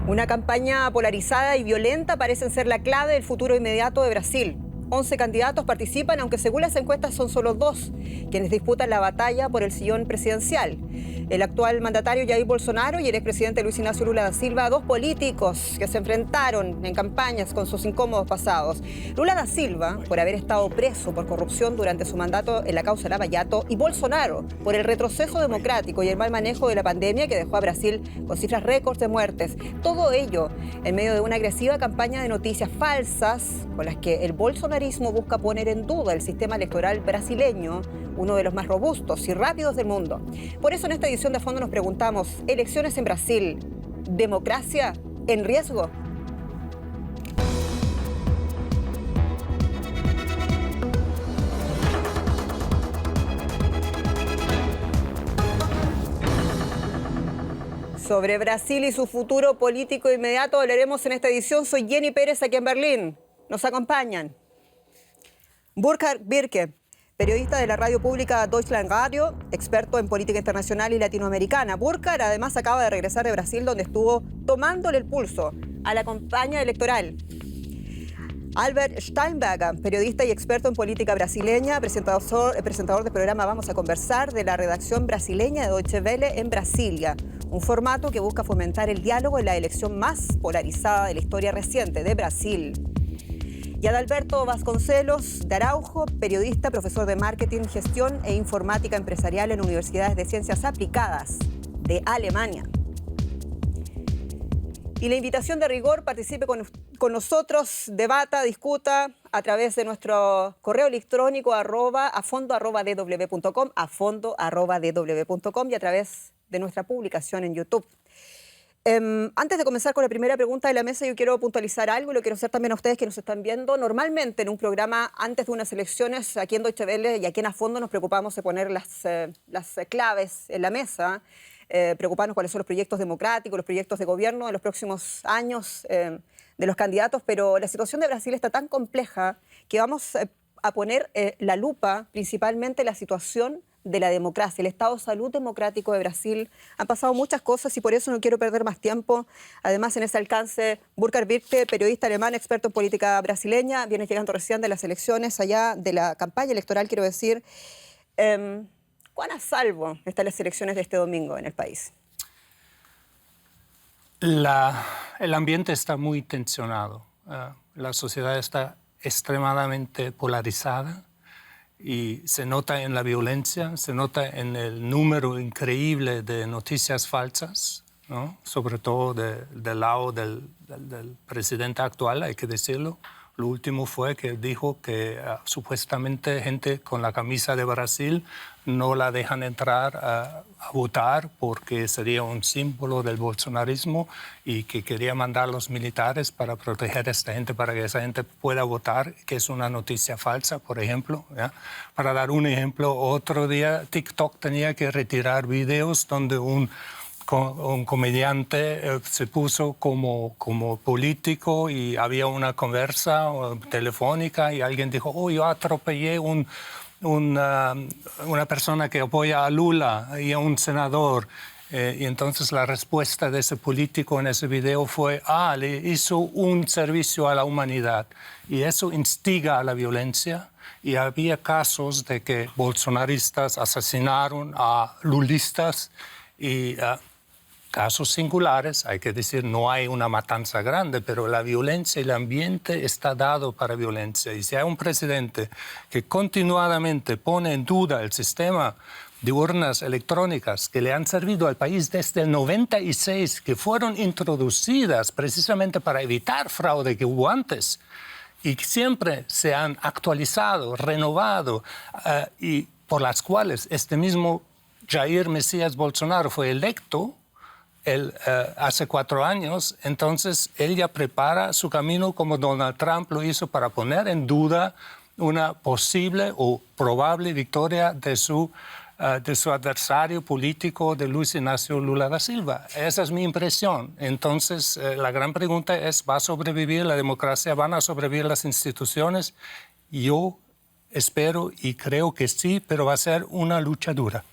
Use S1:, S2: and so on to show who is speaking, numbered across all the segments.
S1: Una campaña polarizada y violenta parece ser la clave del futuro inmediato de Brasil. 11 candidatos participan, aunque según las encuestas son solo 2 quienes disputan la batalla por el sillón presidencial. El actual mandatario Jair Bolsonaro y el expresidente Luis Ignacio Lula da Silva, 2 políticos que se enfrentaron en campañas con sus incómodos pasados. Lula da Silva, por haber estado preso por corrupción durante su mandato en la causa Lava Jato, y Bolsonaro, por el retroceso democrático y el mal manejo de la pandemia que dejó a Brasil con cifras récords de muertes. Todo ello en medio de una agresiva campaña de noticias falsas con las que el bolsonarismo busca poner en duda el sistema electoral brasileño, uno de los más robustos y rápidos del mundo. Por eso en esta edición de A Fondo nos preguntamos, ¿elecciones en Brasil, democracia en riesgo? Sobre Brasil y su futuro político inmediato hablaremos en esta edición. Soy Jenny Pérez aquí en Berlín. Nos acompañan Burkhard Birke, periodista de la radio pública Deutschland Radio, experto en política internacional y latinoamericana. Burkhard además acaba de regresar de Brasil, donde estuvo tomándole el pulso a la campaña electoral. Albert Steinberger, periodista y experto en política brasileña, presentador del programa Vamos a Conversar de la redacción brasileña de Deutsche Welle en Brasilia. Un formato que busca fomentar el diálogo en la elección más polarizada de la historia reciente de Brasil. Y Adalberto Vasconcelos de Araujo, periodista, profesor de marketing, gestión e informática empresarial en universidades de ciencias aplicadas de Alemania. Y la invitación de rigor, participe con nosotros, debata, discuta a través de nuestro correo electrónico afondo@dw.com, afondo@dw.com y a través de nuestra publicación en YouTube. Antes de comenzar con la primera pregunta de la mesa, yo quiero puntualizar algo y lo quiero hacer también a ustedes que nos están viendo. Normalmente en un programa antes de unas elecciones, aquí en Deutsche Welle y aquí en A Fondo nos preocupamos de poner las claves en la mesa, preocuparnos cuáles son los proyectos democráticos, los proyectos de gobierno de los próximos años de los candidatos, pero la situación de Brasil está tan compleja que vamos a poner la lupa principalmente en la situación de la democracia, el estado de salud democrático de Brasil. Han pasado muchas cosas y por eso no quiero perder más tiempo. Además, en ese alcance, Burkhard Birke, periodista alemán, experto en política brasileña, viene llegando recién de las elecciones, allá de la campaña electoral, quiero decir. ¿Cuán a salvo están las elecciones de este domingo en el país?
S2: El ambiente está muy tensionado. La sociedad está extremadamente polarizada. Y se nota en la violencia, se nota en el número increíble de noticias falsas, ¿no? Sobre todo del lado del presidente actual, hay que decirlo. Lo último fue que dijo que supuestamente gente con la camisa de Brasil no la dejan entrar a votar porque sería un símbolo del bolsonarismo y que quería mandar a los militares para proteger a esta gente, para que esa gente pueda votar, que es una noticia falsa, por ejemplo, ¿ya? Para dar un ejemplo, otro día TikTok tenía que retirar videos donde un comediante se puso como político y había una conversa telefónica y alguien dijo, oh, yo atropellé una persona que apoya a Lula y a un senador. Y entonces la respuesta de ese político en ese video fue, le hizo un servicio a la humanidad. Y eso instiga a la violencia. Y había casos de que bolsonaristas asesinaron a lulistas y casos singulares, hay que decir, no hay una matanza grande, pero la violencia y el ambiente está dado para violencia. Y si hay un presidente que continuadamente pone en duda el sistema de urnas electrónicas que le han servido al país desde el 96, que fueron introducidas precisamente para evitar fraude que hubo antes, y siempre se han actualizado, renovado, y por las cuales este mismo Jair Mesías Bolsonaro fue electo, hace 4 años, entonces él ya prepara su camino como Donald Trump lo hizo para poner en duda una posible o probable victoria de su adversario político, de Luis Ignacio Lula da Silva. Esa es mi impresión. Entonces, la gran pregunta es, ¿va a sobrevivir la democracia? ¿Van a sobrevivir las instituciones? Yo espero y creo que sí, pero va a ser una lucha dura.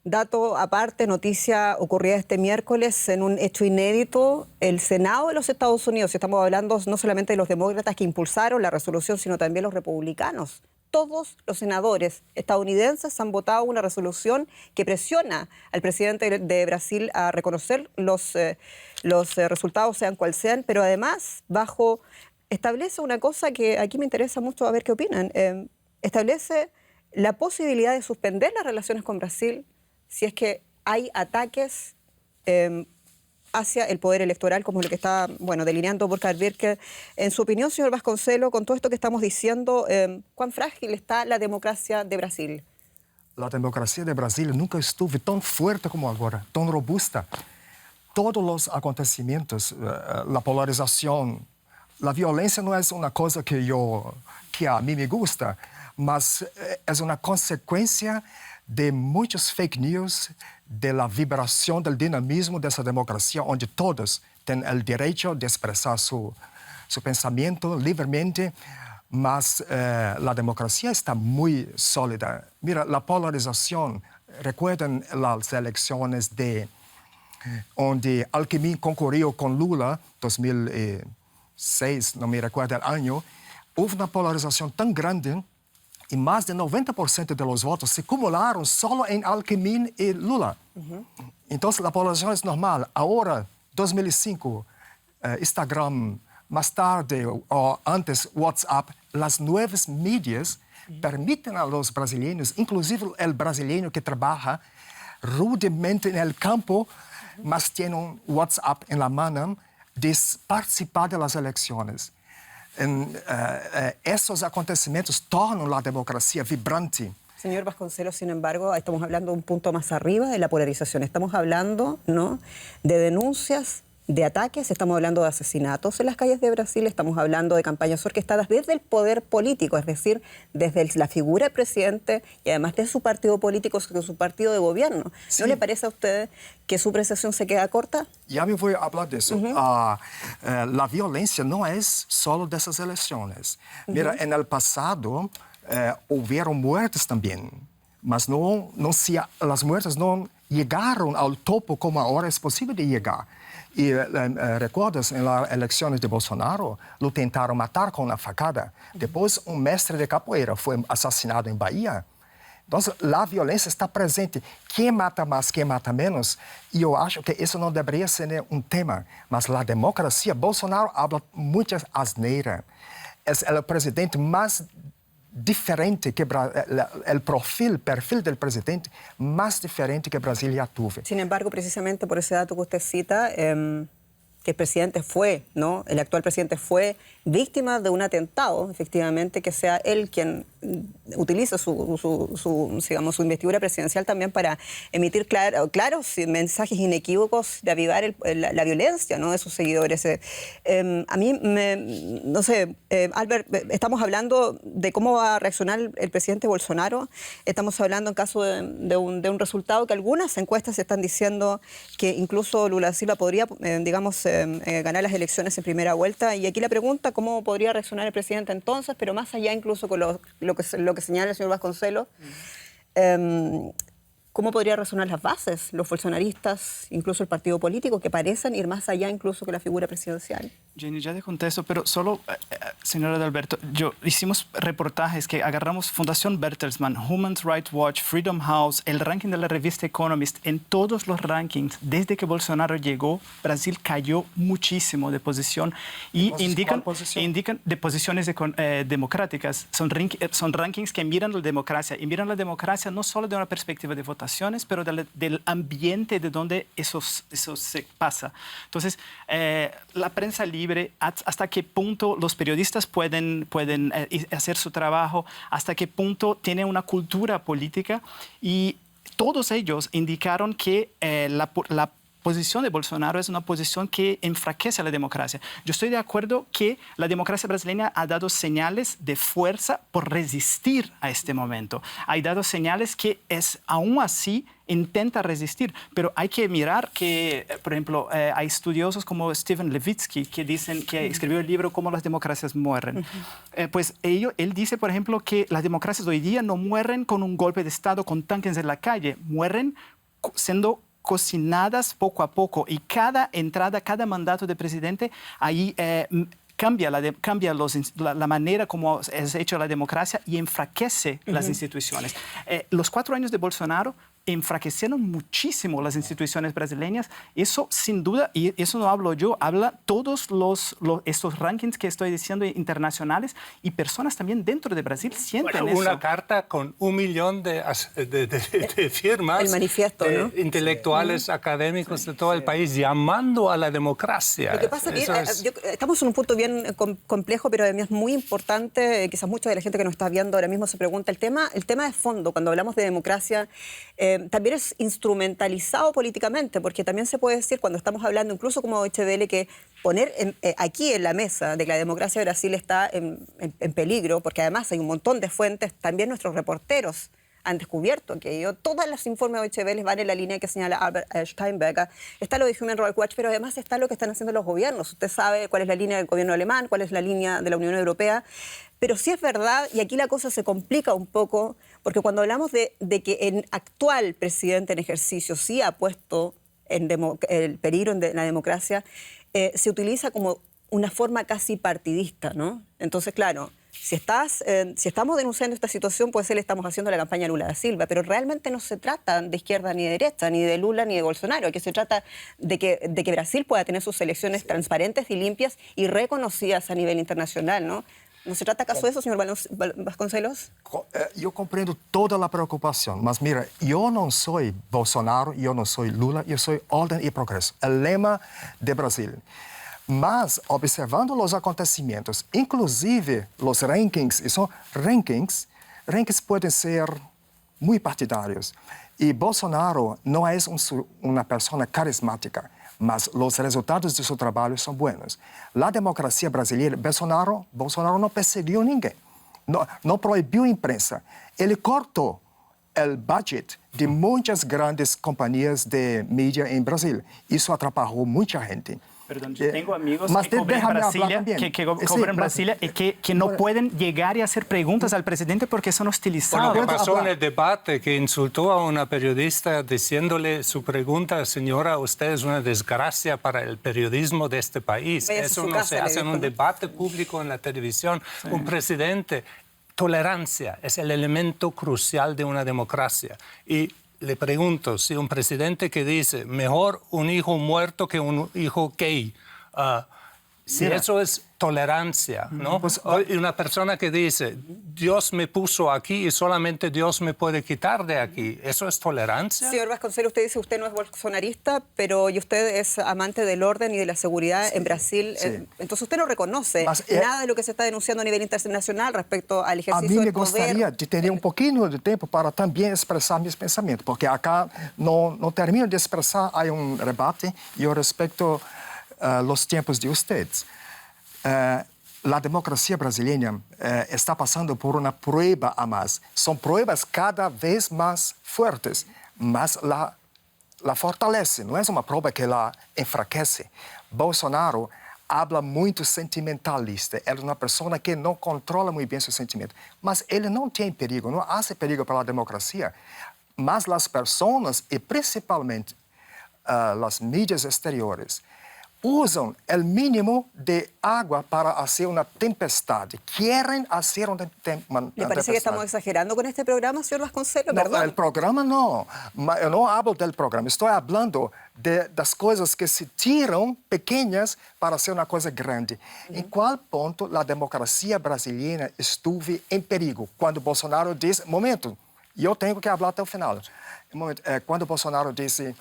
S1: dato aparte, noticia ocurrida este miércoles en un hecho inédito. El Senado de los Estados Unidos, y estamos hablando no solamente de los demócratas que impulsaron la resolución, sino también los republicanos. Todos los senadores estadounidenses han votado una resolución que presiona al presidente de Brasil a reconocer los resultados, sean cual sean, pero además establece una cosa que aquí me interesa mucho a ver qué opinan. Establece la posibilidad de suspender las relaciones con Brasil si es que hay ataques hacia el poder electoral, como lo que está delineando Burkhard Birke. En su opinión, señor Vasconcelos, con todo esto que estamos diciendo, ¿cuán frágil está la democracia de Brasil?
S3: La democracia de Brasil nunca estuvo tan fuerte como ahora, tan robusta. Todos los acontecimientos, la polarización, la violencia no es una cosa que a mí me gusta, mas es una consecuencia de muchos fake news, de la vibración del dinamismo de esa democracia, donde todos tienen el derecho de expresar su pensamiento libremente, mas la democracia está muy sólida. Mira, la polarización, recuerdan las elecciones donde Alckmin concurrió con Lula, 2006, no me recuerdo el año, hubo una polarización tan grande y más del 90% de los votos se acumularon solo en Alckmin y Lula. Entonces, la polarización es normal. Ahora, 2005, Instagram, más tarde o antes WhatsApp, las nuevas medias permiten a los brasileños, inclusive el brasileño que trabaja rudemente en el campo, mas tiene un WhatsApp en la mano, de participar de las elecciones. Esos acontecimientos tornan la democracia vibrante.
S1: Señor Vasconcelos, sin embargo, estamos hablando de un punto más arriba de la polarización. Estamos hablando, ¿no?, de denuncias, de ataques, estamos hablando de asesinatos en las calles de Brasil, estamos hablando de campañas orquestadas desde el poder político, es decir, desde la figura del presidente y además de su partido político, de su partido de gobierno. Sí. ¿No le parece a usted que su apreciación se queda corta?
S3: Ya me voy a hablar de eso. La violencia no es solo de esas elecciones. Mira, en el pasado hubieron muertes también, mas las muertes no llegaron al topo como ahora es posible de llegar. Y recuerdas, en las elecciones de Bolsonaro, lo tentaron matar con una facada. Después, un mestre de capoeira fue asesinado en Bahía. Entonces, la violencia está presente. ¿Quién mata más, quién mata menos? Y yo acho que eso no debería ser un tema. Mas la democracia, Bolsonaro habla muchas asneiras. Es el presidente más diferente que el perfil del presidente más diferente que Brasil ya tuvo.
S1: Sin embargo, precisamente por ese dato que usted cita, que el presidente fue, ¿no?, el actual presidente fue víctima de un atentado, efectivamente, que sea él quien utiliza su investidura presidencial también para emitir claros mensajes inequívocos de avivar la violencia, ¿no?, de sus seguidores. A mí, no sé, Albert, estamos hablando de cómo va a reaccionar el presidente Bolsonaro. Estamos hablando en caso de un resultado que algunas encuestas están diciendo que incluso Lula da Silva podría, ganar las elecciones en primera vuelta. Y aquí la pregunta, ¿cómo podría reaccionar el presidente entonces? Pero más allá incluso con lo que señala el señor Vasconcelos, ¿cómo podría resonar las bases, los bolsonaristas, incluso el partido político, que parecen ir más allá incluso que la figura presidencial?
S4: Jenny, ya te contesto, pero solo, señora Adalberto, hicimos reportajes que agarramos Fundación Bertelsmann, Human Rights Watch, Freedom House, el ranking de la revista Economist. En todos los rankings, desde que Bolsonaro llegó, Brasil cayó muchísimo de posición y indican de posiciones democráticas. Son rankings que miran la democracia y miran la democracia no solo de una perspectiva de votaciones, pero del ambiente de donde eso se pasa. Entonces, la prensa libre, hasta qué punto los periodistas pueden hacer su trabajo, hasta qué punto tiene una cultura política, y todos ellos indicaron que posición de Bolsonaro es una posición que enfraquece a la democracia. Yo estoy de acuerdo que la democracia brasileña ha dado señales de fuerza por resistir a este momento. Ha dado señales que aún así intenta resistir, pero hay que mirar que, por ejemplo, hay estudiosos como Stephen Levitsky que dicen que escribió el libro Cómo las democracias mueren. Pues él dice, por ejemplo, que las democracias hoy día no mueren con un golpe de Estado, con tanques en la calle, mueren siendo cocinadas poco a poco, y cada entrada, cada mandato de presidente ahí cambia la manera como es hecho la democracia y enfraquece las instituciones. Los 4 años de Bolsonaro enfraquecieron muchísimo las instituciones brasileñas. Eso, sin duda, y eso no hablo yo, habla todos estos rankings que estoy diciendo internacionales, y personas también dentro de Brasil sienten eso.
S2: Una carta con 1 millón de firmas.
S1: El manifiesto, ¿no?
S2: Intelectuales, académicos de todo el país llamando a la democracia.
S1: Lo que pasa es que estamos en un punto bien complejo, pero además muy importante. Quizás mucha de la gente que nos está viendo ahora mismo se pregunta, el tema de fondo, cuando hablamos de democracia, también es instrumentalizado políticamente, porque también se puede decir, cuando estamos hablando, incluso como Deutsche Welle, que poner aquí en la mesa de que la democracia de Brasil está en peligro, porque además hay un montón de fuentes, también nuestros reporteros han descubierto que todos los informes de Deutsche Welle van en la línea que señala Albert Steinberger. Está lo de Human Rights Watch, pero además está lo que están haciendo los gobiernos. Usted sabe cuál es la línea del gobierno alemán, cuál es la línea de la Unión Europea. Pero sí es verdad, y aquí la cosa se complica un poco, porque cuando hablamos de que el actual presidente en ejercicio sí ha puesto el peligro en la democracia, se utiliza como una forma casi partidista, ¿no? Entonces, claro, si estamos denunciando esta situación, pues le estamos haciendo la campaña Lula da Silva, pero realmente no se trata de izquierda ni de derecha, ni de Lula ni de Bolsonaro. Aquí se trata de que Brasil pueda tener sus elecciones transparentes y limpias y reconocidas a nivel internacional, ¿no? ¿No se trata acaso de eso, señor Vasconcelos?
S3: Yo comprendo toda la preocupación, mas mira, yo no soy Bolsonaro, yo no soy Lula, yo soy orden y progreso, el lema de Brasil. Mas, observando los acontecimientos, inclusive los rankings, y son rankings pueden ser muy partidarios. Y Bolsonaro no es una persona carismática, mas los resultados de su trabajo son buenos. La democracia brasileña, Bolsonaro no persiguió a ninguém, no prohibió imprensa. Él cortó el budget de muchas grandes compañías de mídia en Brasil. Eso atrapalhou mucha gente.
S4: Perdón, yo tengo amigos que cobran Brasilia y que no pueden llegar y hacer preguntas al presidente porque son hostilizados.
S2: Bueno, pasó en el debate que insultó a una periodista diciéndole su pregunta, señora, usted es una desgracia para el periodismo de este país. Eso no se hace en un debate público en la televisión. Sí. Un presidente, tolerancia es el elemento crucial de una democracia. Y le pregunto, si un presidente que dice mejor un hijo muerto que un hijo gay, si eso es tolerancia, ¿no? Pues, y una persona que dice Dios me puso aquí y solamente Dios me puede quitar de aquí, ¿eso es tolerancia?
S1: Señor Vasconcelos, usted dice usted no es bolsonarista, pero y usted es amante del orden y de la seguridad en Brasil. Sí. Entonces usted no reconoce nada de lo que se está denunciando a nivel internacional respecto al ejercicio del poder.
S3: A mí me gustaría de tener un poquito de tiempo para también expresar mis pensamientos, porque acá no termino de expresar, hay un debate y yo respeto los tiempos de ustedes. La democracia brasileña está pasando por una prueba a más. Son pruebas cada vez más fuertes, mas la fortalece, no es una prueba que la enfraquece. Bolsonaro habla muito sentimentalista, él es una persona que no controla muy bien sus sentimientos, mas él no tiene perigo, no hace perigo para la democracia, mas las personas y principalmente las medias exteriores usan el mínimo de agua para hacer una tempestad. Quieren hacer una tempestad.
S1: ¿Le parece que estamos exagerando con este programa, señor Vasconcelos?
S3: No, el programa no. Yo no hablo del programa. Estoy hablando de las cosas que se tiran pequeñas para hacer una cosa grande. ¿En cuál punto la democracia brasileña estuvo en perigo? Cuando Bolsonaro dice, momento, yo tengo que hablar hasta el final. Cuando Bolsonaro dice,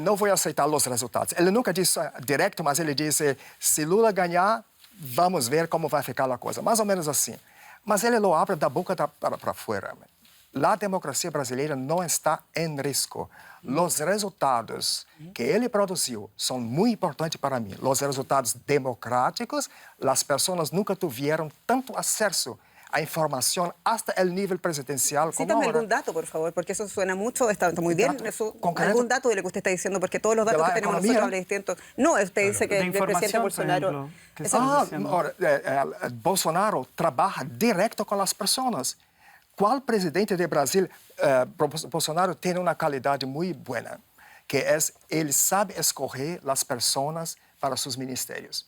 S3: não vou aceitar os resultados. Ele nunca disse direto, mas ele disse, se Lula ganhar, vamos ver como vai ficar a coisa. Mais ou menos assim. Mas ele lo abre da boca para fora. la democracia brasileña no está en riesgo. Los resultados que él produjo son muy importantes para mí. Los resultados democráticos, las personas nunca tuvieron tanto acceso a información hasta el nivel presidencial como
S1: Cítame
S3: ahora.
S1: algún dato, por favor, porque eso suena mucho, está muy bien.
S3: Concreto.
S1: Algún dato de lo que usted está diciendo, porque todos los datos
S3: ¿De
S1: que
S3: la
S1: tenemos
S3: economía?
S1: nosotros hablan distintos. No, usted dice que
S4: De
S1: el presidente
S4: información, por
S1: Bolsonaro...
S4: ejemplo, que
S1: Eso-
S4: estamos diciendo.
S3: Ahora, Bolsonaro trabaja directo con las personas. ¿Cuál presidente de Brasil? Bolsonaro tiene una calidad muy buena, que es él sabe escoger las personas para sus ministerios.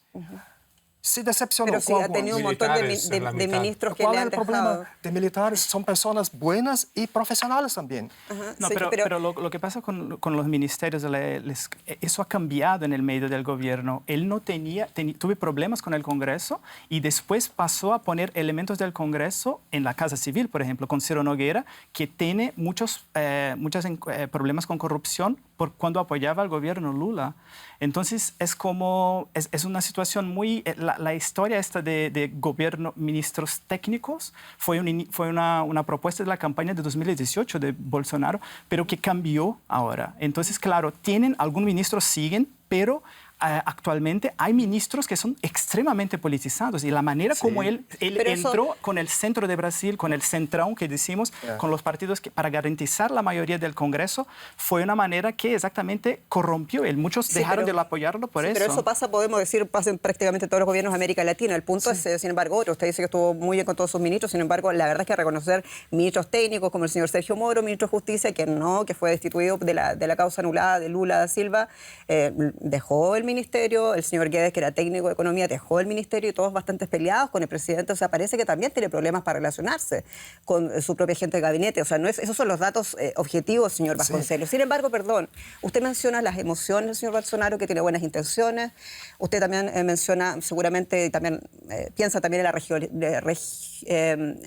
S3: Se decepcionó
S1: Pero sí,
S3: con
S1: ha tenido un montón
S2: Militares en la
S1: de
S2: mitad.
S1: ministros que
S3: ¿Cuál
S1: le
S3: es
S1: han
S3: el problema
S1: dejado...
S3: de militares? Son personas buenas y profesionales también.
S4: No,
S1: Sí,
S4: pero lo que pasa con los ministerios, eso ha cambiado en el medio del gobierno. Él no tuve problemas con el Congreso y después pasó a poner elementos del Congreso en la Casa Civil, por ejemplo, con Ciro Nogueira, que tiene muchos problemas con corrupción por cuando apoyaba al gobierno Lula. Entonces, es una situación muy... La historia esta de gobierno, ministros técnicos, fue una propuesta de la campaña de 2018 de Bolsonaro, pero que cambió ahora. Entonces, claro, algunos ministros siguen, pero actualmente hay ministros que son extremadamente politizados y la manera como él
S1: Pero
S4: entró con el centro de Brasil, con el centrón que decimos, con los partidos que para garantizar la mayoría del Congreso, fue una manera que exactamente corrompió él. Muchos dejaron de apoyarlo por eso.
S1: Pero eso pasa, podemos decir, pasa en prácticamente todos los gobiernos de América Latina. El punto es, sin embargo, otro. Usted dice que estuvo muy bien con todos sus ministros, sin embargo, la verdad es que reconocer ministros técnicos como el señor Sergio Moro, ministro de Justicia, que fue destituido de la causa anulada de Lula da Silva, dejó el ministerio, el señor Guedes, que era técnico de economía, dejó el ministerio y todos bastante peleados con el presidente. O sea, parece que también tiene problemas para relacionarse con su propia gente de gabinete. O sea, esos son los datos objetivos, señor Vasconcelos. Sin embargo, perdón, usted menciona las emociones del señor Bolsonaro, que tiene buenas intenciones. Usted también menciona, seguramente, también piensa también en la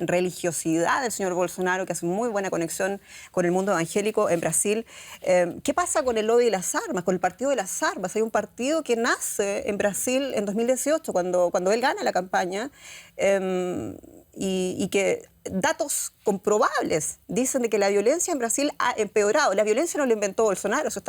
S1: religiosidad del señor Bolsonaro, que hace muy buena conexión con el mundo evangélico en Brasil. ¿Qué pasa con el lobby de las armas, con el partido de las armas? Hay un partido que nace en Brasil en 2018, cuando él gana la campaña, y que datos comprobables dicen de que la violencia en Brasil ha empeorado. La violencia no la inventó Bolsonaro, esto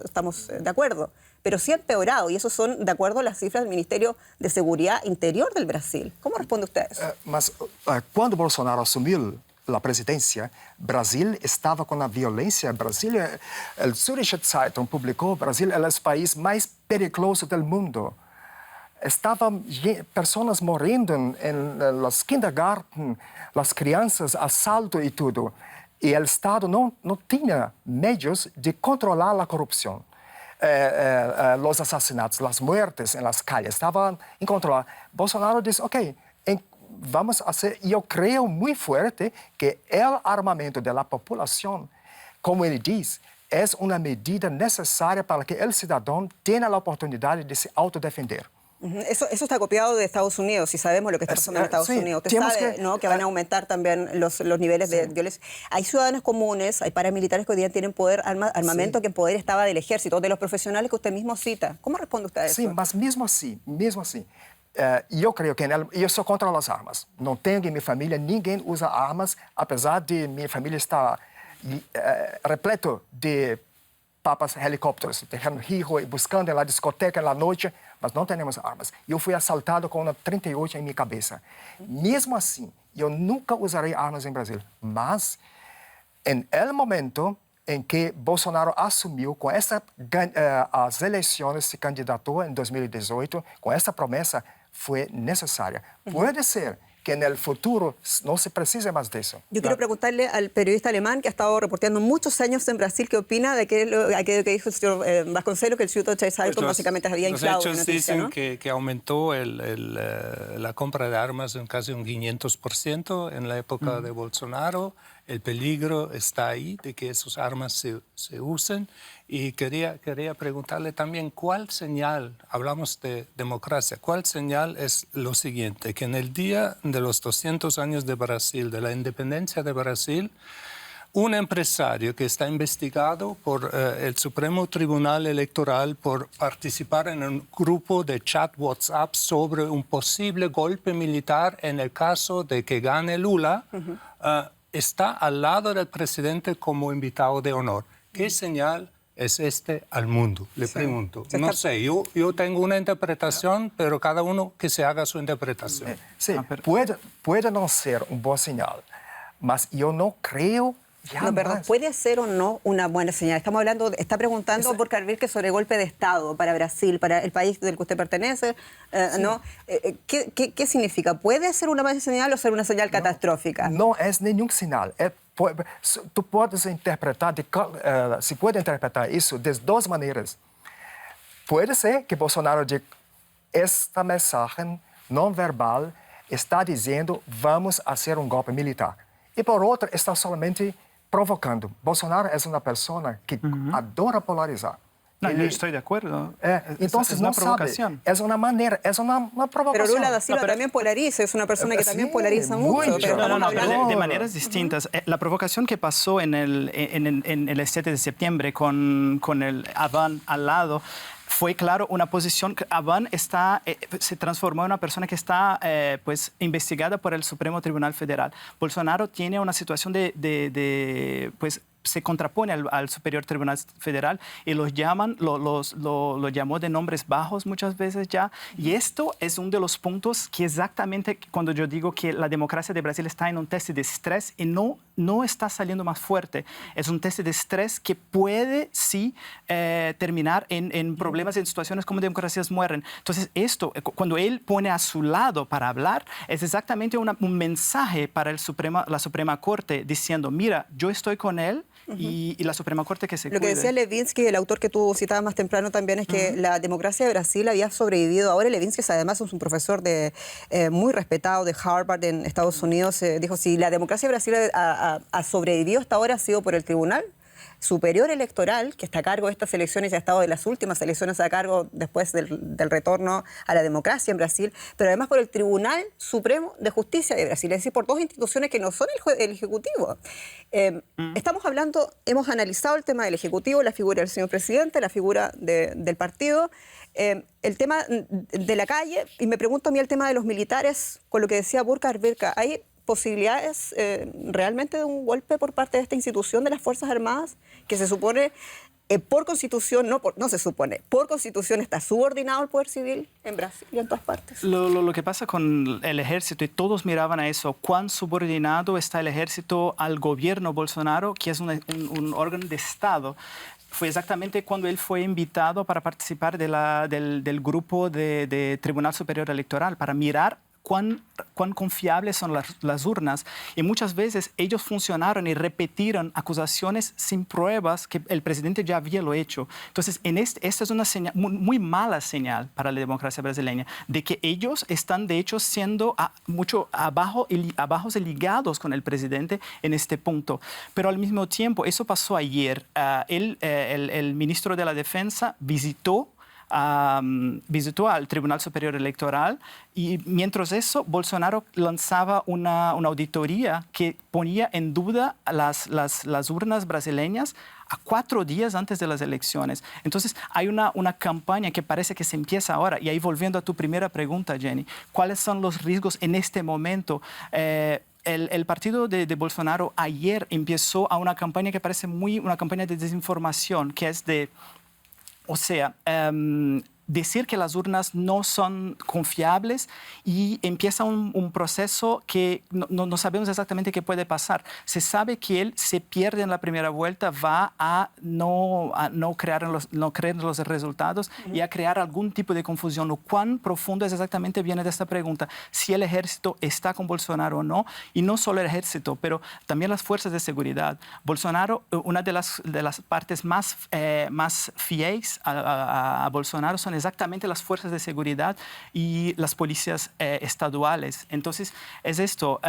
S1: estamos de acuerdo, pero sí ha empeorado, y eso son de acuerdo a las cifras del Ministerio de Seguridad Interior del Brasil. ¿Cómo responde usted a eso?
S3: Cuando Bolsonaro asumió la presidencia, Brasil estaba con la violencia. Brasil, el Zürcher Zeitung publicó, Brasil es el país más peligroso del mundo. Estaban personas muriendo en los kindergarten, las crianças, asalto y todo. Y el Estado no tenía medios de controlar la corrupción. Los asesinatos, las muertes en las calles estaban incontrolables. Bolsonaro dice, ok, vamos a hacer, yo creo muy fuerte que el armamento de la población, como él dice, es una medida necesaria para que el ciudadano tenga la oportunidad de se autodefender.
S1: Eso está copiado de Estados Unidos, y sabemos lo que está pasando en Estados Unidos. Usted sabe, ¿no?, que van a aumentar también los niveles de violencia. Hay ciudadanos comunes, hay paramilitares que hoy día tienen poder, armamento que en poder estaba del ejército, de los profesionales que usted mismo cita. ¿Cómo responde usted a eso?
S3: Sí, mas mesmo assim, eu creio que eu sou contra as armas. Não tenho em minha família, ninguém usa armas, apesar de minha família estar repleto de papas helicópteros, deixando rio e buscando na discoteca na noite, mas não temos armas. Eu fui assaltado com uma 38 em minha cabeça. Mesmo assim, eu nunca usarei armas em Brasil. Mas, em el momento em que Bolsonaro assumiu com as eleições, se candidatou em 2018, com essa promessa, foi necessária. Pode ser que en el futuro no se precise más de eso.
S1: Yo quiero preguntarle al periodista alemán que ha estado reporteando muchos años en Brasil, ¿qué opina de aquello que dijo el señor Vasconcelos, que el Zürcher Zeitung básicamente había inflado la
S2: Los hechos
S1: noticia,
S2: dicen,
S1: ¿no?,
S2: que aumentó la compra de armas en casi un 500% en la época de Bolsonaro. El peligro está ahí de que esas armas se usen. Y quería preguntarle también cuál señal, hablamos de democracia, cuál señal es lo siguiente, que en el día de los 200 años de Brasil, de la independencia de Brasil, un empresario que está investigado por el Supremo Tribunal Electoral por participar en un grupo de chat WhatsApp sobre un posible golpe militar en el caso de que gane Lula, está al lado del presidente como invitado de honor. ¿Qué señal es al mundo? Le pregunto. No sé, yo tengo una interpretación, pero cada uno que se haga su interpretación.
S3: Sí, puede no ser un buen señal, mas yo no creo.
S1: No, perdón, ¿puede ser o no una buena señal? Está preguntando por Carville sobre golpe de Estado para Brasil, para el país del que usted pertenece, ¿no? ¿Qué significa? ¿Puede ser una buena señal o ser una señal catastrófica?
S3: No es ningún señal. Tú puedes interpretar, se puede interpretar eso de dos maneras. Puede ser que Bolsonaro diga, esta mensaje não verbal está dizendo vamos hacer un golpe militar. Y por otro, está solamente provocando. Bolsonaro es una persona que adora polarizar.
S4: No, yo estoy de acuerdo.
S3: Entonces,
S4: es una provocación.
S3: Es una manera, es una provocación.
S1: Pero Lula da Silva también polariza, es una persona que también polariza mucho.
S4: Pero de maneras distintas. La provocación que pasó en el 7 de septiembre con el Avan al lado fue, claro, una posición que Avan se transformó en una persona que está pues, investigada por el Supremo Tribunal Federal. Bolsonaro tiene una situación pues, se contrapone al Superior Tribunal Federal y lo llamó de nombres bajos muchas veces ya. Y esto es uno de los puntos que exactamente cuando yo digo que la democracia de Brasil está en un test de estrés y no está saliendo más fuerte. Es un test de estrés que puede sí terminar en problemas, en situaciones como democracias mueren. Entonces esto, cuando él pone a su lado para hablar, es exactamente un mensaje para la Suprema Corte diciendo, mira, yo estoy con él, y la Suprema Corte que se cuide.
S1: Lo que decía Levinsky, el autor que tú citabas más temprano también, es que la democracia de Brasil había sobrevivido. Ahora Levinsky además es un profesor muy respetado de Harvard en Estados Unidos. Dijo, si la democracia de Brasil ha sobrevivido hasta ahora ha sido por el Tribunal Superior Electoral, que está a cargo de estas elecciones y ha estado de las últimas elecciones a cargo después del retorno a la democracia en Brasil, pero además por el Tribunal Supremo de Justicia de Brasil, es decir, por dos instituciones que no son el Ejecutivo. Hemos analizado el tema del Ejecutivo, la figura del señor presidente, la figura del partido, el tema de la calle, y me pregunto a mí el tema de los militares, con lo que decía Burkhard Birka, ¿hay posibilidades realmente de un golpe por parte de esta institución de las Fuerzas Armadas, que se supone, por Constitución, no se supone, por Constitución está subordinado al Poder Civil en Brasil y en todas partes?
S4: Lo que pasa con el ejército, y todos miraban a eso, cuán subordinado está el ejército al gobierno Bolsonaro, que es un órgano de Estado. Fue exactamente cuando él fue invitado para participar del grupo de Tribunal Superior Electoral, para mirar cuán confiables son las urnas. Y muchas veces ellos funcionaron y repitieron acusaciones sin pruebas que el presidente ya había lo hecho. Entonces, esta es una señal, muy mala señal para la democracia brasileña, de que ellos están, de hecho, siendo mucho abajo ligados con el presidente en este punto. Pero al mismo tiempo, eso pasó ayer. El ministro de la Defensa visitó al Tribunal Superior Electoral y mientras eso, Bolsonaro lanzaba una auditoría que ponía en duda las urnas brasileñas a 4 días antes de las elecciones. Entonces, hay una campaña que parece que se empieza ahora. Y ahí, volviendo a tu primera pregunta, Jenny, ¿cuáles son los riesgos en este momento? El partido de Bolsonaro ayer empezó a una campaña que parece una campaña de desinformación, que es decir que las urnas no son confiables y empieza un proceso que no sabemos exactamente qué puede pasar. Se sabe que él se pierde en la primera vuelta, va a no creer en los resultados y a crear algún tipo de confusión. Lo cuán profundo es exactamente viene de esta pregunta, si el ejército está con Bolsonaro o no, y no solo el ejército, pero también las fuerzas de seguridad. Bolsonaro, una de las partes más fieles a Bolsonaro son exactamente las fuerzas de seguridad y las policías estaduales. Entonces, es esto.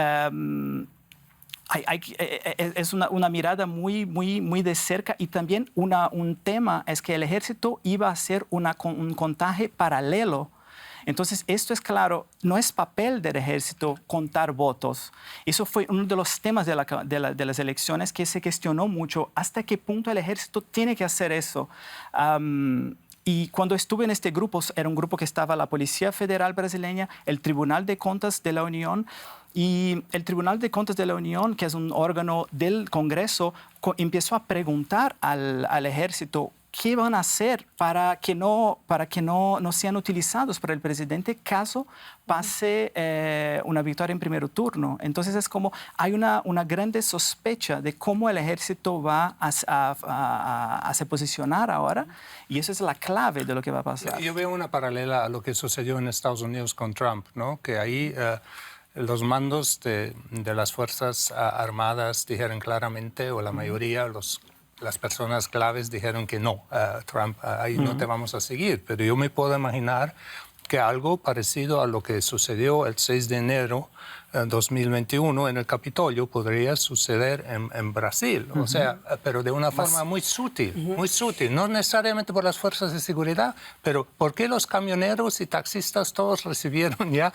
S4: Es una mirada muy, muy, muy de cerca, y también un tema es que el ejército iba a hacer un contaje paralelo. Entonces, esto es claro, no es papel del ejército contar votos. Eso fue uno de los temas de las elecciones que se cuestionó mucho. ¿Hasta qué punto el ejército tiene que hacer eso? Y cuando estuve en este grupo, era un grupo que estaba la Policía Federal brasileña, el Tribunal de Cuentas de la Unión, y el Tribunal de Cuentas de la Unión, que es un órgano del Congreso, empezó a preguntar al ejército qué van a hacer para que no sean utilizados por el presidente caso pase una victoria en primer turno. Entonces es como hay una grande sospecha de cómo el ejército va a se posicionar ahora, y eso es la clave de lo que va a pasar.
S2: Yo veo una paralela a lo que sucedió en Estados Unidos con Trump, ¿no? Que ahí los mandos de las Fuerzas Armadas dijeron claramente, o la mayoría, las personas claves dijeron que no, Trump, ahí no te vamos a seguir. Pero yo me puedo imaginar que algo parecido a lo que sucedió el 6 de enero de 2021 en el Capitolio podría suceder en Brasil. O sea, pero de una forma muy sutil, muy sutil. No necesariamente por las fuerzas de seguridad, pero ¿por qué los camioneros y taxistas todos recibieron ya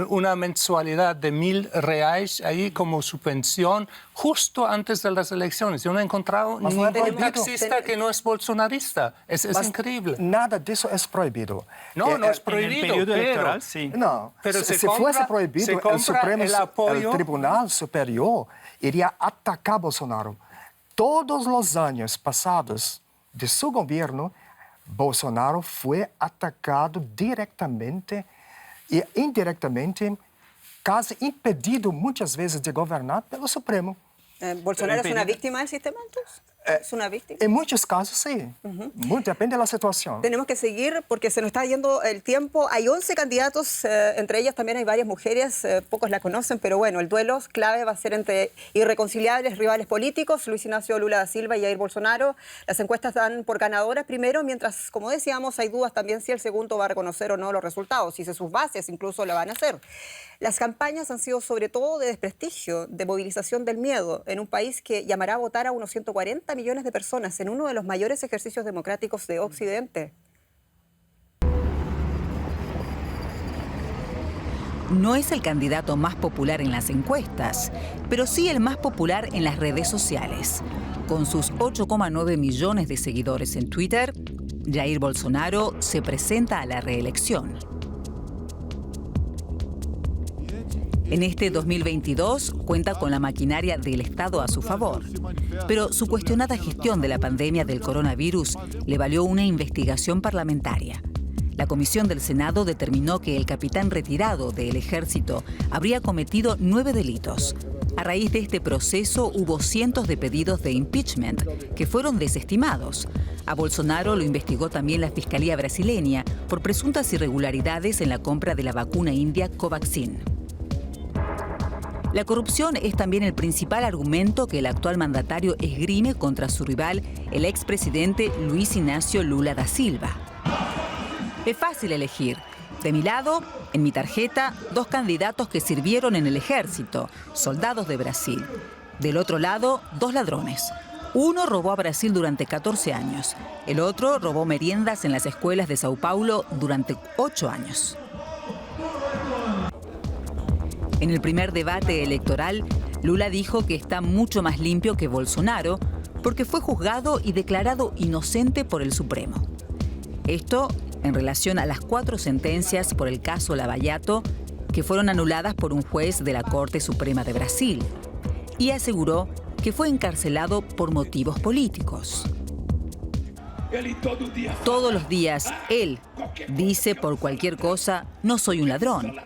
S2: una mensualidad de $1,000 ahí como subvención justo antes de las elecciones? Yo no he encontrado ningún taxista que no es bolsonarista. Es increíble.
S3: Nada de eso es prohibido.
S2: No, no es prohibido.
S4: En el periodo electoral, sí.
S3: No,
S2: pero
S3: si fuese prohibido, el Tribunal Superior iría a atacar a Bolsonaro. Todos los años pasados de su gobierno, Bolsonaro fue atacado directamente e indirectamente, casi impedido muchas veces de gobernar pelo Supremo.
S1: ¿Bolsonaro es una víctima del sistema, entonces? ¿Es una víctima?
S3: En muchos casos, sí. Depende de la situación.
S1: Tenemos que seguir porque se nos está yendo el tiempo. Hay 11 candidatos, entre ellas también hay varias mujeres, pocos la conocen, pero bueno, el duelo clave va a ser entre irreconciliables rivales políticos, Luis Ignacio Lula da Silva y Jair Bolsonaro. Las encuestas dan por ganadoras primero, mientras, como decíamos, hay dudas también si el segundo va a reconocer o no los resultados, si sus bases incluso lo van a hacer. Las campañas han sido sobre todo de desprestigio, de movilización del miedo, en un país que llamará a votar a unos 140 millones de personas en uno de los mayores ejercicios democráticos de Occidente.
S5: No es el candidato más popular en las encuestas, pero sí el más popular en las redes sociales. Con sus 8,9 millones de seguidores en Twitter, Jair Bolsonaro se presenta a la reelección. En este 2022 cuenta con la maquinaria del Estado a su favor, pero su cuestionada gestión de la pandemia del coronavirus le valió una investigación parlamentaria. La Comisión del Senado determinó que el capitán retirado del Ejército habría cometido 9 delitos. A raíz de este proceso hubo cientos de pedidos de impeachment que fueron desestimados. A Bolsonaro lo investigó también la Fiscalía brasileña por presuntas irregularidades en la compra de la vacuna india Covaxin. La corrupción es también el principal argumento que el actual mandatario esgrime contra su rival, el expresidente Luis Ignacio Lula da Silva. Es fácil elegir. De mi lado, en mi tarjeta, 2 candidatos que sirvieron en el ejército, soldados de Brasil. Del otro lado, 2 ladrones. Uno robó a Brasil durante 14 años. El otro robó meriendas en las escuelas de Sao Paulo durante 8 años. En el primer debate electoral, Lula dijo que está mucho más limpio que Bolsonaro porque fue juzgado y declarado inocente por el Supremo. Esto en relación a las 4 sentencias por el caso Lava Jato que fueron anuladas por un juez de la Corte Suprema de Brasil, y aseguró que fue encarcelado por motivos políticos. Todos los días, él dice por cualquier cosa, no soy un ladrón.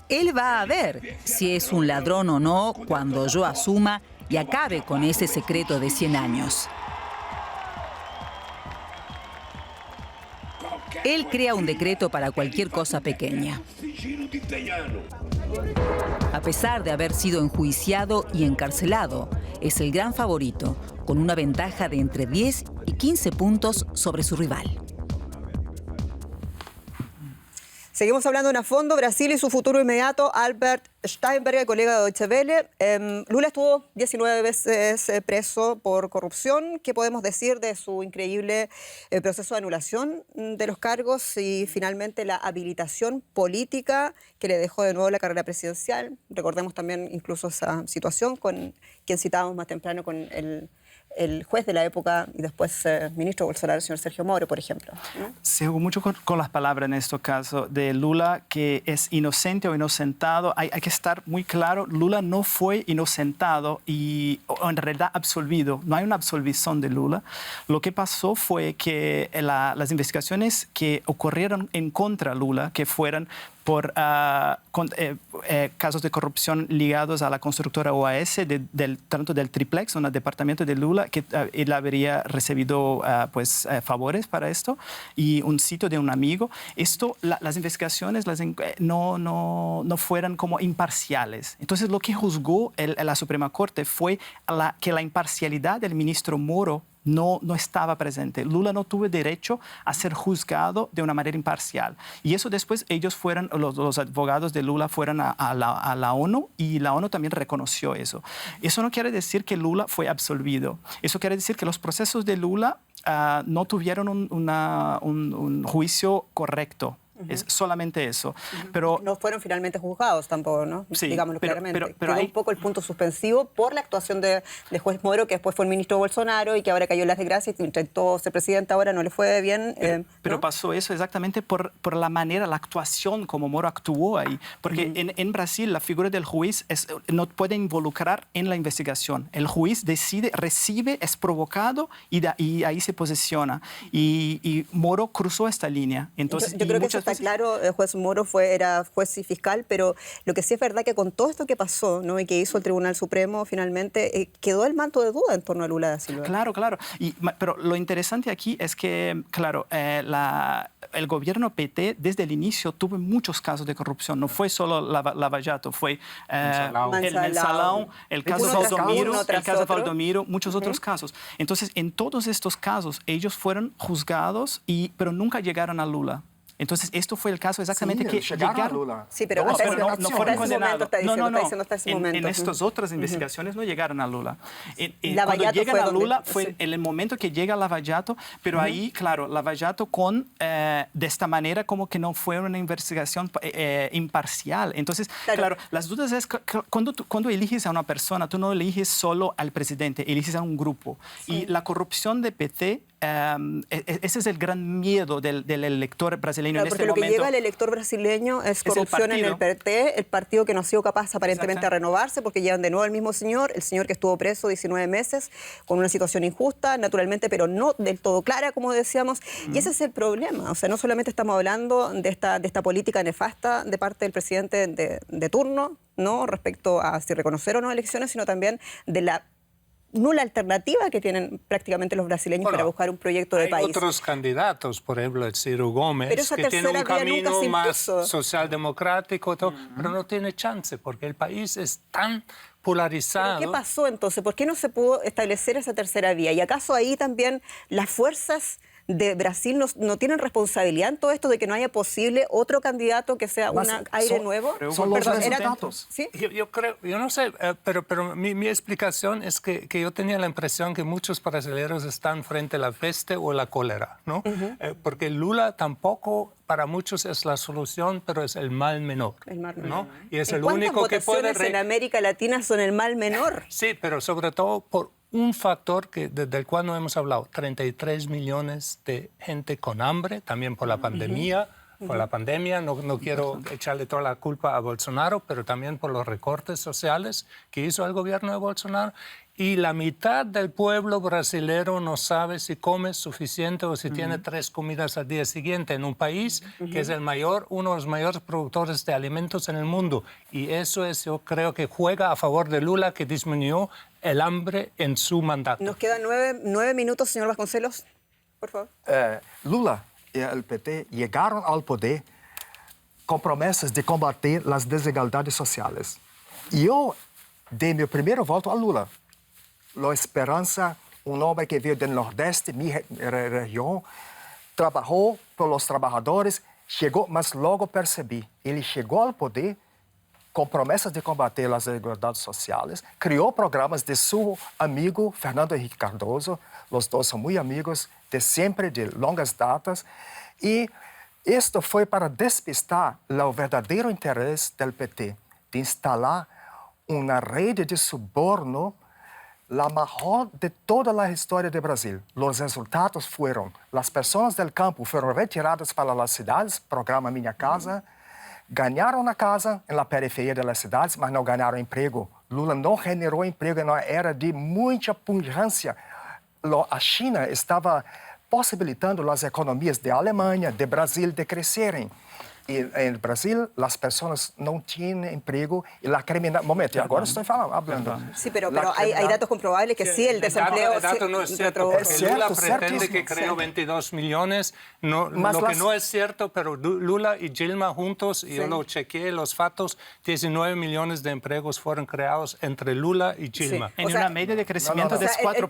S5: Él va a ver si es un ladrón o no cuando yo asuma y acabe con ese secreto de 100 años. Él crea un decreto para cualquier cosa pequeña. A pesar de haber sido enjuiciado y encarcelado, es el gran favorito, con una ventaja de entre 10 y 15 puntos sobre su rival.
S1: Seguimos hablando en a fondo, Brasil y su futuro inmediato. Albert Steinberger, colega de Deutsche Welle. Lula estuvo 19 veces preso por corrupción. ¿Qué podemos decir de su increíble proceso de anulación de los cargos y finalmente la habilitación política que le dejó de nuevo la carrera presidencial? Recordemos también incluso esa situación con quien citábamos más temprano, con el el juez de la época y después ministro Bolsonaro, el señor Sergio Moro, por ejemplo, ¿no?
S4: Se jugó mucho con las palabras en este caso de Lula, que es inocente o inocentado. Hay que estar muy claro, Lula no fue inocentado o en realidad absolvido. No hay una absolvición de Lula. Lo que pasó fue que las investigaciones que ocurrieron en contra de Lula, que fueran por casos de corrupción ligados a la constructora OAS, tanto del Triplex, un departamento de Lula, que él habría recibido favores para esto, y un sitio de un amigo. Las investigaciones no fueran como imparciales. Entonces, lo que juzgó la Suprema Corte fue que la imparcialidad del ministro Moro no estaba presente. Lula no tuvo derecho a ser juzgado de una manera imparcial. Y eso después los abogados de Lula fueron a la ONU, y la ONU también reconoció eso. Eso no quiere decir que Lula fue absolvido. Eso quiere decir que los procesos de Lula no tuvieron un juicio correcto. Es solamente eso. Pero
S1: no fueron finalmente juzgados tamporo, ¿no?
S4: Sí,
S1: digámoslo claramente.
S4: Pero
S1: quedó un poco el punto suspensivo por la actuación de juez Moro, que después fue el ministro Bolsonaro y que ahora cayó en las desgracias y que intentó ser presidente, ahora no le fue bien.
S4: Pero
S1: ¿no?
S4: pasó eso exactamente por la manera, la actuación como Moro actuó ahí. Porque en Brasil la figura del juez no puede involucrar en la investigación. El juez decide, recibe, es provocado y ahí se posiciona. Y Moro cruzó esta línea. Entonces,
S1: yo creo que eso está claro. El juez Moro era juez y fiscal, pero lo que sí es verdad que con todo esto que pasó, ¿no? Y que hizo el Tribunal Supremo, finalmente quedó el manto de duda en torno a Lula da Silva.
S4: Claro. Pero lo interesante aquí es que, claro, el gobierno PT desde el inicio tuvo muchos casos de corrupción. No fue solo Lava Jato, fue el Mensalão, el caso de Valdomiro, muchos otros casos. Entonces, en todos estos casos, ellos fueron juzgados, pero nunca llegaron a Lula. Entonces, esto fue el caso exactamente que llegaron
S3: a Lula.
S1: Sí, pero no
S4: fueron condenados.
S1: No.
S4: En estas otras investigaciones no llegaron a Lula.
S1: Lava
S4: Cuando
S1: Jato
S4: llegan
S1: fue
S4: a
S1: donde-
S4: Lula fue
S1: sí.
S4: en el momento que llega Lava Jato, pero ahí, claro, Lava Jato de esta manera como que no fue una investigación imparcial. Entonces, claro, las dudas es que cuando eliges a una persona, tú no eliges solo al presidente, eliges a un grupo. Sí. Y la corrupción de PT, ese es el gran miedo del elector brasileño en este
S1: porque lo
S4: momento.
S1: que llega al elector brasileño es corrupción en el PT, el partido que no ha sido capaz aparentemente de renovarse, porque llevan de nuevo al mismo señor, el señor que estuvo preso 19 meses, con una situación injusta, naturalmente, pero no del todo clara, como decíamos. Y ese es el problema. O sea, no solamente estamos hablando de esta política nefasta de parte del presidente de turno, ¿no? Respecto a si reconocer o no elecciones, sino también de la nula alternativa que tienen prácticamente los brasileños para buscar un proyecto de país.
S2: Hay otros candidatos, por ejemplo, el Ciro Gómez, que tiene un camino más socialdemocrático, pero no tiene chance porque el país es tan polarizado.
S1: ¿Pero qué pasó entonces? ¿Por qué no se pudo establecer esa tercera vía? ¿Y acaso ahí también las fuerzas de Brasil no tienen responsabilidad en todo esto de que no haya posible otro candidato que sea un aire nuevo?
S3: Son los resultados.
S1: ¿Sí?
S2: Yo creo, yo no sé, pero mi explicación es que yo tenía la impresión que muchos brasileños están frente a la peste o la cólera, ¿no? Porque Lula tampoco para muchos es la solución, pero es el mal menor.
S1: El mal menor.
S2: ¿no? Y es el único que puede...
S1: ¿Cuántas votaciones en América Latina son el mal menor?
S2: Sí, pero sobre todo por un factor del cual no hemos hablado. 33 millones de gente con hambre, también por la pandemia. Por la pandemia, no quiero echarle toda la culpa a Bolsonaro, pero también por los recortes sociales que hizo el gobierno de Bolsonaro. Y la mitad del pueblo brasileño no sabe si come suficiente o si tiene 3 comidas al día siguiente en un país que es uno de los mayores productores de alimentos en el mundo. Y eso es, yo creo que juega a favor de Lula, que disminuyó el hambre en su mandato.
S1: Nos quedan 9 minutos, señor Vasconcelos, por favor.
S3: Lula y el PT llegaron al poder con promesas de combatir las desigualdades sociales. Yo di mi primer voto a Lula. La Esperanza, un hombre que vive del Nordeste, mi región, trabajó por los trabajadores, llegó, mas luego percibí, él llegó al poder con promesas de combater las desigualdades sociales, creó programas de su amigo Fernando Henrique Cardoso, los dos son muy amigos de siempre, de longas datas, y esto fue para despistar el verdadero interés del PT, de instalar una red de soborno la mejor de toda la historia de Brasil. Los resultados fueron, las personas del campo fueron retiradas para las ciudades, programa Minha Casa, ganaron una casa en la periferia de las ciudades, mas no ganaron empleo. Lula no generó empleo en una era de mucha pujança. A China estaba posibilitando las economías de Alemania, de Brasil, de crecerem. E em Brasil, as pessoas não tinham emprego e a criminalidade... Momento, agora estou falando.
S1: Sí, pero hay datos comprobables que sí, el desempleo...
S2: El dato no es cierto, porque Lula pretende que creó 22 millones. No, lo que no es cierto, pero Lula y Dilma juntos, y yo lo chequeé, los fatos, 19 millones de empleos fueron creados entre Lula y Dilma.
S4: Sí. En una media de crecimiento de unos
S1: 4%.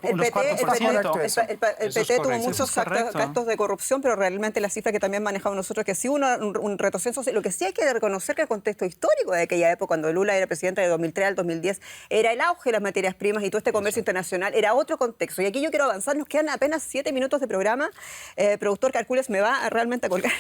S1: El PT tuvo
S2: correcto.
S1: muchos actos de corrupción, pero realmente la cifra que también manejamos nosotros, que sí hubo un retroceso. Lo que sí hay que reconocer que el contexto histórico de aquella época, cuando Lula era presidente de 2003 al 2010, era el auge de las materias primas y todo este comercio internacional, era otro contexto. Y aquí yo quiero avanzar, nos quedan apenas 7 minutos de programa. Productor Calcules me va realmente a colgar.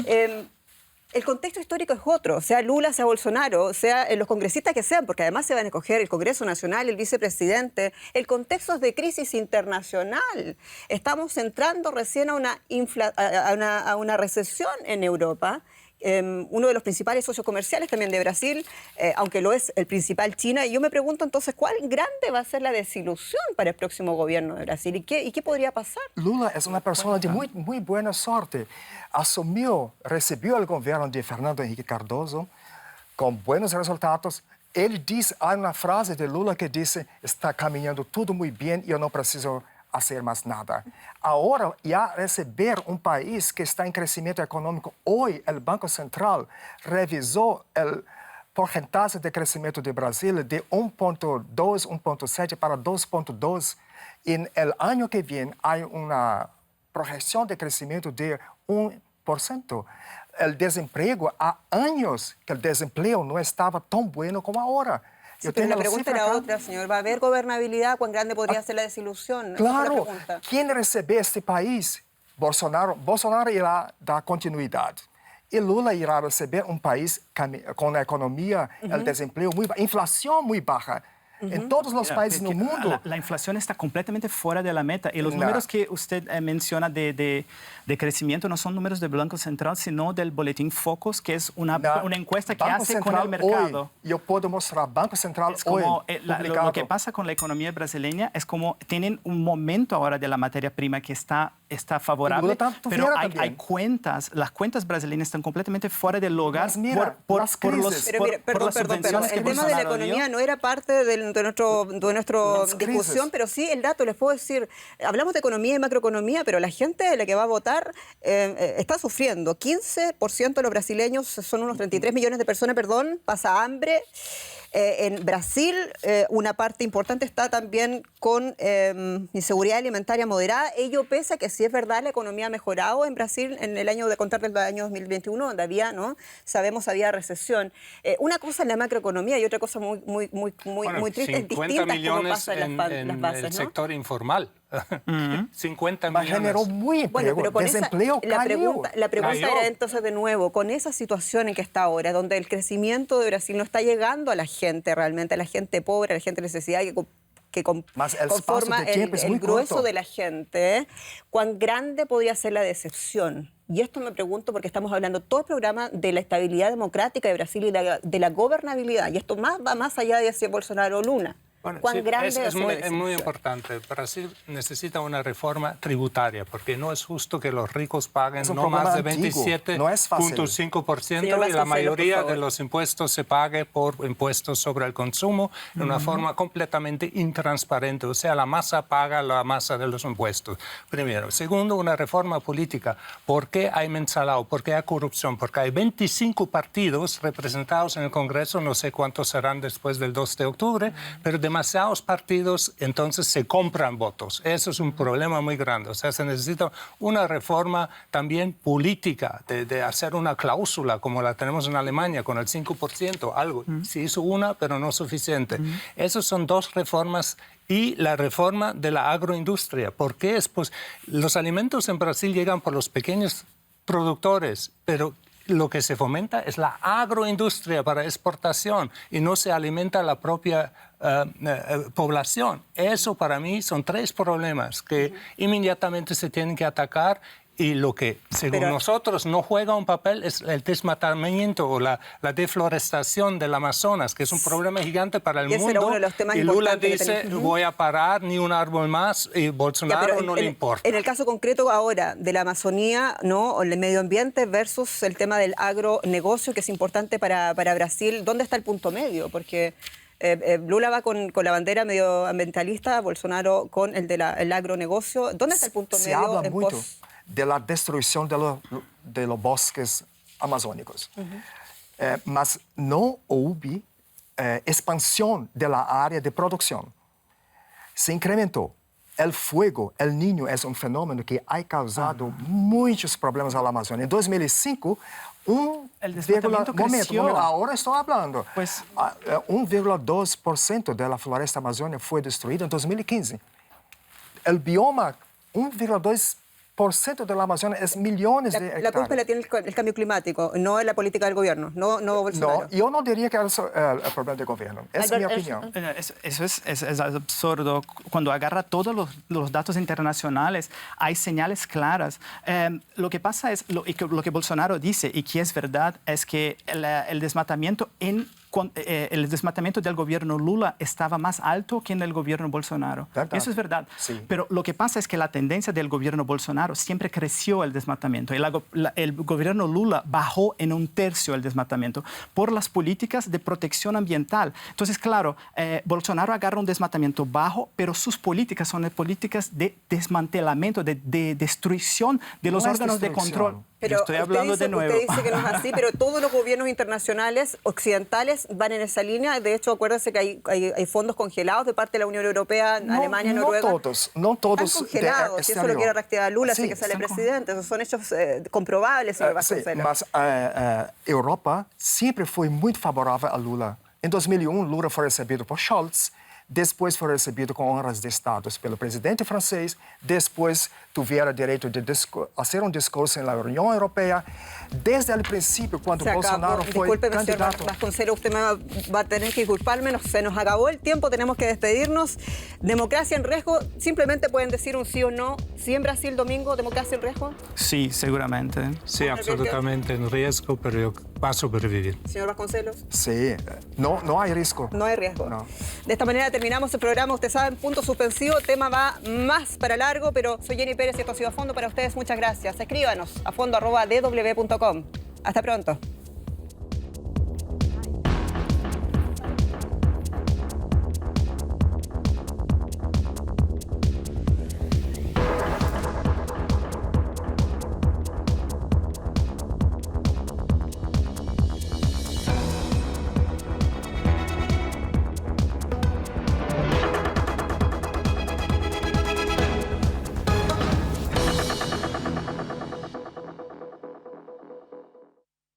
S1: El contexto histórico es otro, sea Lula, sea Bolsonaro, sea los congresistas que sean, porque además se van a escoger el Congreso Nacional, el vicepresidente. El contexto es de crisis internacional. Estamos entrando recién a una recesión en Europa. Uno de los principales socios comerciales también de Brasil, aunque lo es el principal China. Y yo me pregunto entonces, ¿cuál grande va a ser la desilusión para el próximo gobierno de Brasil? ¿Y qué podría pasar?
S3: Lula es una persona de muy buena suerte. Recibió el gobierno de Fernando Henrique Cardoso con buenos resultados. Él dice, hay una frase de Lula que dice, está caminando todo muy bien y yo no preciso hacer más nada. Ahora, ya receber un país que está en crecimiento económico, hoy el Banco Central revisó el porcentaje de crecimiento de Brasil de 1.2, 1.7 para 2.2. En el año que viene hay una proyección de crecimiento de 1%. El desempleo, há años que el desempleo no estaba tan bueno como ahora.
S1: Sí, pero la pregunta era otra, señor. ¿Va a haber gobernabilidad? ¿Cuán grande podría ser la desilusión?
S3: Claro. ¿Quién recibe este país? Bolsonaro irá dar continuidad. Y Lula irá receber un país con la economía, el desempleo muy bajo, inflación muy baja. En todos los países del mundo.
S4: La inflación está completamente fuera de la meta. Y los números que usted menciona de crecimiento no son números del Banco Central, sino del Boletín Focus, que es una encuesta que hace
S3: Central
S4: con el mercado.
S3: Hoy, yo puedo mostrar, Banco Central
S4: es como,
S3: hoy,
S4: lo que pasa con la economía brasileña es como tienen un momento ahora de la materia prima que está favorable, pero hay cuentas, las cuentas brasileñas están completamente fuera del lugar por las subvenciones que
S1: el tema de la economía no era parte de nuestra discusión, pero sí el dato, les puedo decir, hablamos de economía y macroeconomía, pero la gente la que va a votar está sufriendo. 15% de los brasileños, son unos 33 millones de personas, pasa hambre. En Brasil, una parte importante está también con inseguridad alimentaria moderada. Ello pese a que sí es verdad, la economía ha mejorado en Brasil en el año de contar del año 2021, donde había, ¿no? Sabemos, había recesión. Una cosa es la macroeconomía y otra cosa muy triste, es distinta cómo pasan las bases,
S2: el sector informal. 50 millones.
S3: Generó muy empleo,
S1: pero con
S3: desempleo
S1: la pregunta
S2: cayó.
S1: era entonces de nuevo, con esa situación en que está ahora, donde el crecimiento de Brasil no está llegando a la gente realmente, a la gente pobre, a la gente de necesidad que conforma el grueso de la gente, ¿cuán grande podría ser la decepción? Y esto me pregunto porque estamos hablando todo el programa de la estabilidad democrática de Brasil y de la gobernabilidad, y esto va más allá de si es Bolsonaro o Lula.
S2: Bueno,
S1: ¿Cuán grande
S2: es muy importante. Brasil necesita una reforma tributaria porque no es justo que los ricos paguen no más de 27.5% y la mayoría de los impuestos se pague por impuestos sobre el consumo de una forma completamente intransparente. O sea, la masa paga la masa de los impuestos. Primero. Segundo, una reforma política. ¿Por qué hay mensalao? ¿Por qué hay corrupción? Porque hay 25 partidos representados en el Congreso, no sé cuántos serán después del 2 de octubre, pero demasiados partidos, entonces se compran votos. Eso es un problema muy grande. O sea, se necesita una reforma también política, de hacer una cláusula como la tenemos en Alemania, con el 5%, algo. Se hizo una, pero no suficiente. Esas son dos reformas. Y la reforma de la agroindustria. ¿Por qué? Pues los alimentos en Brasil llegan por los pequeños productores, pero lo que se fomenta es la agroindustria para exportación y no se alimenta la propia población. Eso para mí son 3 problemas que inmediatamente se tienen que atacar. Y lo que, según nosotros, no juega un papel es el desmatamiento o la deforestación del Amazonas, que es un problema gigante para el mundo.
S1: Era uno de los temas
S2: y Lula
S1: importantes
S2: dice, voy a parar ni un árbol más, y Bolsonaro no le importa.
S1: En el caso concreto ahora de la Amazonía, ¿no? O el medio ambiente versus el tema del agronegocio, que es importante para Brasil, ¿dónde está el punto medio? Porque Lula va con la bandera medioambientalista, Bolsonaro con el del agronegocio. ¿Dónde está el punto
S3: Se
S1: medio?
S3: habla mucho de la destrucción de los bosques amazónicos. Mas no hubo expansión de la área de producción. Se incrementó. El fuego, el niño, es un fenómeno que ha causado muchos problemas a la Amazonia. En 2005,
S4: el desmatamiento creció.
S3: Ahora estoy hablando.
S4: Pues,
S3: 1,2% de la floresta amazónica fue destruida en 2015. El bioma, 1,2% de la Amazonia es millones de hectáreas.
S1: La culpa la tiene el cambio climático, no la política del gobierno, no Bolsonaro.
S3: No, yo no diría que es el problema del gobierno. Es mi opinión.
S4: Eso es absurdo. Cuando agarra todos los datos internacionales, hay señales claras. Lo que pasa es, lo que Bolsonaro dice, y que es verdad, es que el desmatamiento del gobierno Lula estaba más alto que en el gobierno Bolsonaro. Eso es verdad.
S3: Sí.
S4: Pero lo que pasa es que la tendencia del gobierno Bolsonaro siempre creció el desmatamiento. El gobierno Lula bajó en 1/3 el desmatamiento por las políticas de protección ambiental. Entonces, claro, Bolsonaro agarra un desmatamiento bajo, pero sus políticas son políticas de desmantelamiento, de destrucción de los órganos de control.
S1: Pero
S4: estoy hablando de nuevo.
S1: Usted dice que no es así, pero todos los gobiernos internacionales occidentales van en esa línea. De hecho, acuérdense que hay fondos congelados de parte de la Unión Europea, Alemania, Noruega.
S3: No todos.
S1: Están congelados, y eso lo quiere reactivar Lula, así que sale presidente. Esos son hechos comprobables, señor Vasconcelos.
S3: Mas Europa siempre fue muy favorable a Lula. En 2001, Lula fue recibido por Scholz. Después fue recibido con honras de Estado pelo presidente francés. Después tuviera derecho de hacer un discurso en la Unión Europea. Desde el principio, cuando Bolsonaro fue candidato...
S1: Señor Vasconcelos, usted va a tener que disculparme, se nos acabó el tiempo, tenemos que despedirnos. Democracia en riesgo, simplemente pueden decir un sí o no. ¿Sí en Brasil, domingo, democracia en riesgo?
S4: Sí, seguramente.
S2: Sí, absolutamente en riesgo, pero yo va a sobrevivir.
S1: Señor Vasconcelos.
S3: Sí, no hay riesgo.
S1: No hay riesgo.
S3: No.
S1: De esta manera terminamos el programa. Ustedes saben, punto suspensivo. Tema va más para largo, pero soy Jenny Pérez y esto ha sido A Fondo para ustedes. Muchas gracias. Escríbanos a fondo@dw.com. Hasta pronto.